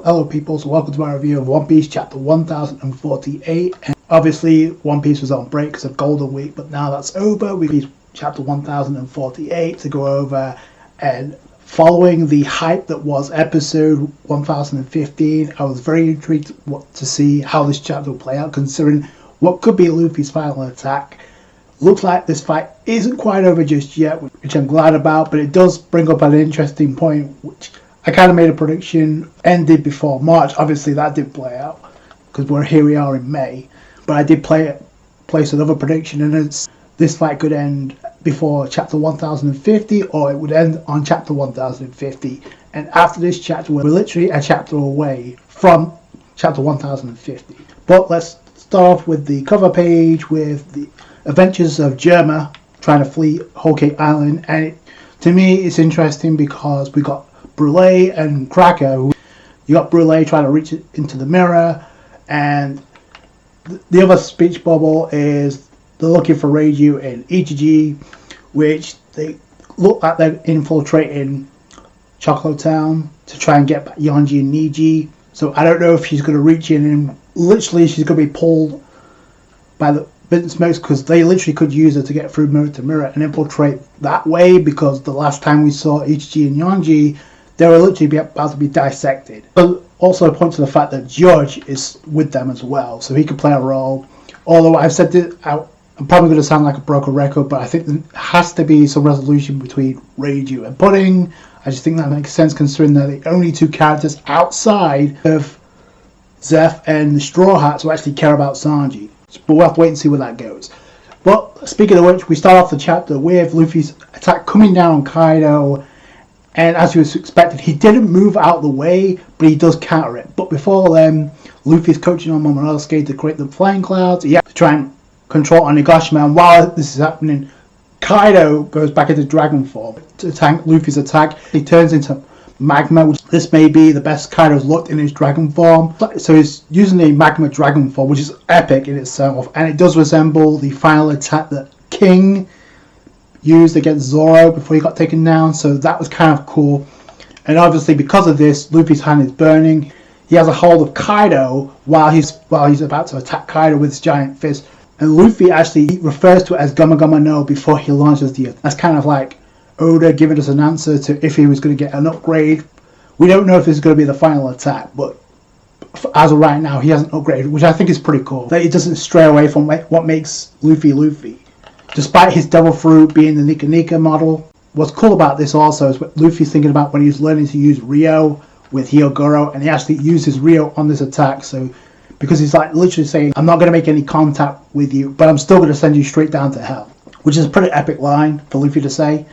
Hello people, so welcome to my review of One Piece chapter 1048. And obviously One Piece was on break because of Golden Week, but now that's over. We reached chapter 1048 to go over, and following the hype that was episode 1015, I was very intrigued to see how this chapter will play out, considering what could be Luffy's final attack. Looks like this fight isn't quite over just yet, which I'm glad about, but it does bring up an interesting point, which I kind of made a prediction ended before March. Obviously that did play out because here we are in May, but I did place another prediction, and it's this fight could end before chapter 1050 or it would end on chapter 1050, and after this chapter we're literally a chapter away from chapter 1050. But let's start off with the cover page with the adventures of Germa trying to flee Whole Cake Island, and to me it's interesting because we got Brûlé and Cracker. You got Brûlé trying to reach into the mirror, and the other speech bubble is they're looking for Reiju and Ichiji, which they look like they're infiltrating Chocolate Town to try and get back Yonji and Niji. So I don't know if she's going to reach in and literally she's going to be pulled by the Vincent Smokes, because they literally could use her to get through mirror to mirror and infiltrate that way, because the last time we saw Ichiji and Yonji, they were literally about to be dissected. But also point to the fact that Judge is with them as well, so he could play a role. Although I've said that I'm probably going to sound like a broken record, but I think there has to be some resolution between Reiju and Pudding. I just think that makes sense considering they're the only two characters outside of Zeph and the Straw Hats who actually care about Sanji. But we'll have to wait and see where that goes. But speaking of which, we start off the chapter with Luffy's attack coming down on Kaido. And as you expected, he didn't move out of the way, but he does counter it. But before then, Luffy's coaching on Momonosuke to create the flying clouds. He has to try and control Onigashima. And while this is happening, Kaido goes back into dragon form to tank Luffy's attack. He turns into Magma, which this may be the best Kaido's looked in his dragon form. So he's using the Magma dragon form, which is epic in itself. And it does resemble the final attack that King used against Zoro before he got taken down, so that was kind of cool. And obviously because of this, Luffy's hand is burning. He has a hold of Kaido while he's about to attack Kaido with his giant fist, and Luffy actually refers to it as Gama Gama no before he launches the attack. That's kind of like Oda giving us an answer to if he was going to get an upgrade. We don't know if this is going to be the final attack, but as of right now he hasn't upgraded, which I think is pretty cool, that he doesn't stray away from what makes Luffy Luffy. Despite his devil fruit being the Nika Nika model, what's cool about this also is what Luffy's thinking about when he's learning to use Rio with Hyogoro, and he actually uses Rio on this attack. So because he's like literally saying, I'm not going to make any contact with you, but I'm still going to send you straight down to hell, which is a pretty epic line for Luffy to say.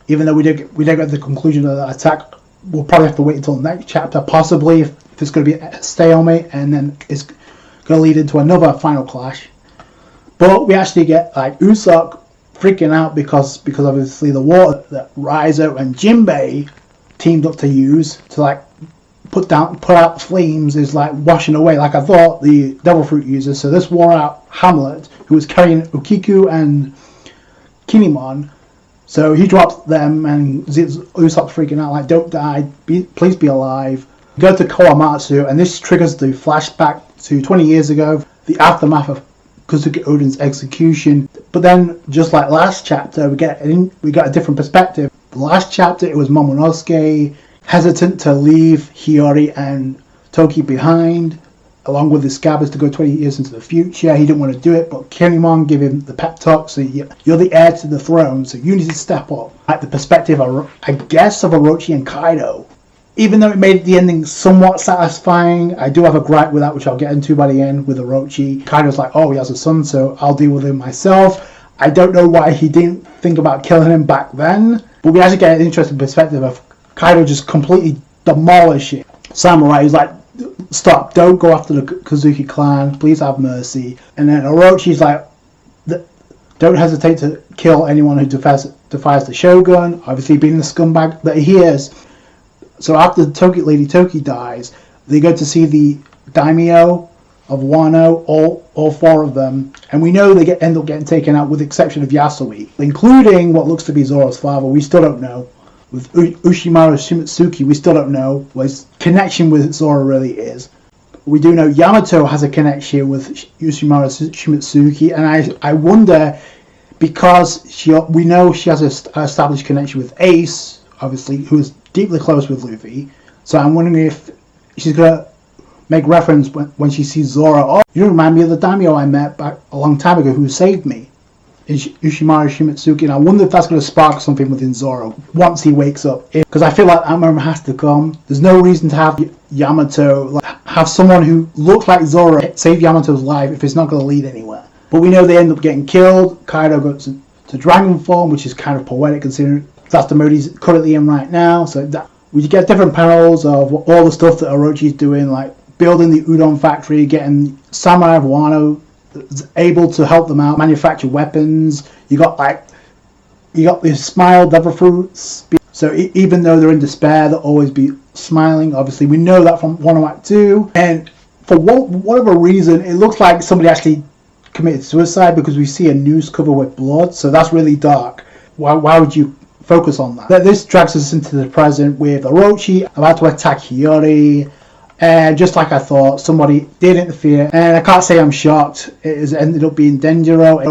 Even though we don't get the conclusion of that attack, we'll probably have to wait until the next chapter, possibly if it's going to be a stalemate, and then it's going to lead into another final clash. But we actually get like Usopp freaking out because obviously the water that Raizo and Jinbei teamed up to use to like put out the flames is like washing away, like I thought the devil fruit user. So this wore out Hamlet, who was carrying Ukiku and Kinemon. So he drops them, and Usopp's freaking out like, don't die, please be alive. We go to Kawamatsu, and this triggers the flashback to 20 years ago, the aftermath of Kozuki Oden's execution. But then, just like last chapter, we got a different perspective. The last chapter, it was Momonosuke hesitant to leave Hiyori and Toki behind, along with the Scabbers, to go 20 years into the future. He didn't want to do it, but Kinemon gave him the pep talk, so you're the heir to the throne, so you need to step up. Like the perspective, I guess, of Orochi and Kaido. Even though it made the ending somewhat satisfying, I do have a gripe with that, which I'll get into by the end with Orochi. Kaido's like, oh, he has a son, so I'll deal with him myself. I don't know why he didn't think about killing him back then, but we actually get an interesting perspective of Kaido just completely demolishing Samurai. He's like, stop, don't go after the Kozuki clan, please have mercy. And then Orochi's like, don't hesitate to kill anyone who defies the Shogun, obviously being the scumbag that he is. So after Lady Toki dies, they go to see the daimyo of Wano, all four of them, and we know they end up getting taken out with the exception of Yasui, including what looks to be Zoro's father. We still don't know, with Uchimaru Shimotsuki, we still don't know what his connection with Zoro really is. We do know Yamato has a connection with Uchimaru Shimotsuki, and I wonder, because we know she has an established connection with Ace, obviously, who is deeply close with Luffy. So I'm wondering if she's gonna make reference when she sees Zoro. Oh, you remind me of the daimyo I met back a long time ago who saved me, Uchimaru Shimotsuki. And I wonder if that's going to spark something within Zoro once he wakes up. Because I feel like that moment has to come. There's no reason to have Yamato, have someone who looks like Zoro save Yamato's life if it's not going to lead anywhere. But we know they end up getting killed. Kaido goes to dragon form, which is kind of poetic considering that's the mode he's currently in right now. So that we get different panels of all the stuff that Orochi's doing, like building the udon factory, getting Samurai of Wano able to help them out, manufacture weapons. You got these smile devil fruits. So even though they're in despair, they'll always be smiling. Obviously, we know that from Wano Act 2. And for whatever reason, it looks like somebody actually committed suicide because we see a news cover with blood. So that's really dark. Why would you focus on that? This drags us into the present with Orochi about to attack Hiyori. And just like I thought, somebody did interfere. And I can't say I'm shocked. It has ended up being Denjiro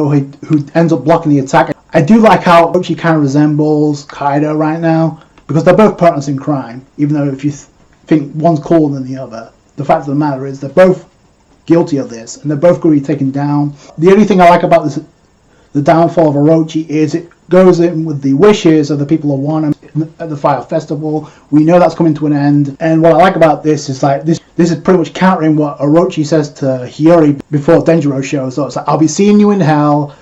who ends up blocking the attack. I do like how Orochi kind of resembles Kaido right now, because they're both partners in crime, even though if you think one's cooler than the other. The fact of the matter is they're both guilty of this, and they're both going to be taken down. The only thing I like about the downfall of Orochi is it goes in with the wishes of the people of Wano at the Fire Festival. We know that's coming to an end, and what I like about this is like this is pretty much countering what Orochi says to Hiyori before Denjiro shows up. It's like, I'll be seeing you in hell,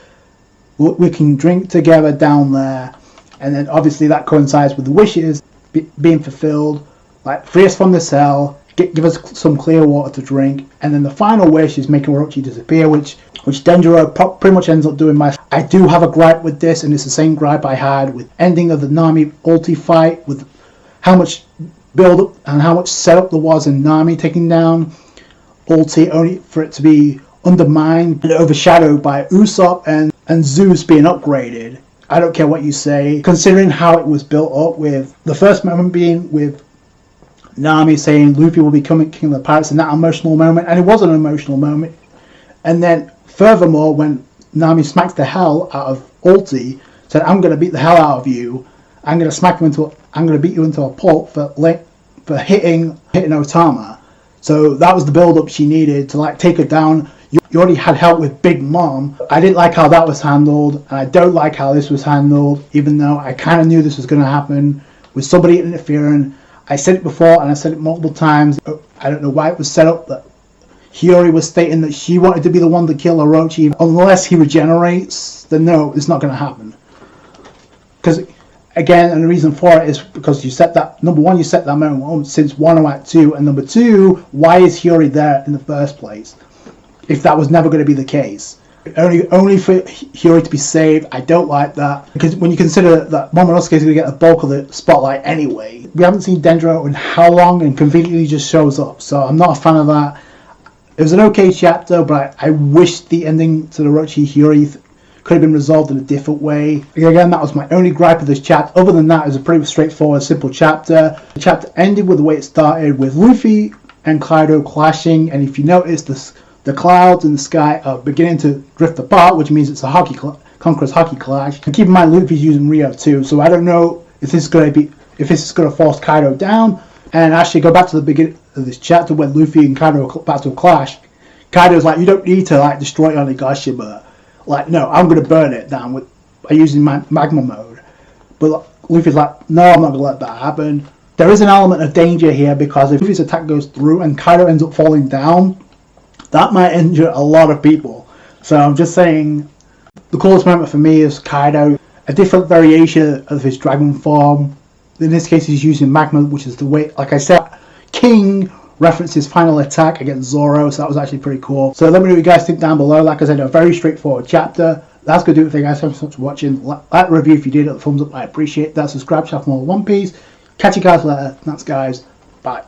we can drink together down there. And then obviously that coincides with the wishes being fulfilled, like free us from this hell, give us some clear water to drink. And then the final wish is making Orochi disappear, which Denjiro pretty much ends up doing. I do have a gripe with this, and it's the same gripe I had with ending of the Nami ulti fight, with how much build up and how much setup there was in Nami taking down ulti, only for it to be undermined and overshadowed by Usopp and Zeus being upgraded. I don't care what you say, considering how it was built up, with the first moment being with Nami saying Luffy will be coming king of the pirates, in that emotional moment, and it was an emotional moment. And then furthermore, when Nami smacks the hell out of Ulti, said, I'm going to beat the hell out of you, I'm going to beat you into a pulp for hitting Otama. So that was the build up she needed to like take her down. You already had help with Big Mom. I didn't like how that was handled, and I don't like how this was handled, even though I kind of knew this was going to happen with somebody interfering. I said it before, and I said it multiple times. I don't know why it was set up that Hiyori was stating that she wanted to be the one to kill Orochi. Unless he regenerates, then no, it's not going to happen. Because, again, and the reason for it is because you set that, number one, you set that moment since Wano Act 2, and number two, why is Hiyori there in the first place? If that was never going to be the case. Only for Hiyori to be saved, I don't like that. Because when you consider that Momonosuke is going to get the bulk of the spotlight anyway. We haven't seen Denjiro in how long, and conveniently just shows up. So I'm not a fan of that. It was an okay chapter, but I wish the ending to the Orochi Hiyori could have been resolved in a different way. Again, that was my only gripe of this chapter. Other than that, it was a pretty straightforward, simple chapter. The chapter ended with the way it started, with Luffy and Kaido clashing. And if you notice, the clouds in the sky are beginning to drift apart, which means it's a Conqueror's hockey clash. And keep in mind, Luffy's using Rio too, so I don't know if this is going to force Kaido down. And actually, go back to the beginning of this chapter when Luffy and Kaido are about to clash. Kaido's like, you don't need to like destroy Onigashima. Like, no, I'm going to burn it down by using my Magma mode. But Luffy's like, no, I'm not going to let that happen. There is an element of danger here, because if Luffy's attack goes through and Kaido ends up falling down, that might injure a lot of people. So I'm just saying, the coolest moment for me is Kaido, a different variation of his dragon form. In this case, he's using Magma, which is the way, like I said, King referenced his final attack against Zoro, so that was actually pretty cool. So let me know what you guys think down below. Like I said, a very straightforward chapter. That's going to do it for you guys. Thanks so much for watching. Like the review if you did, a thumbs up, I appreciate that. Subscribe, channel for more One Piece. Catch you guys later. Thanks, guys. Bye.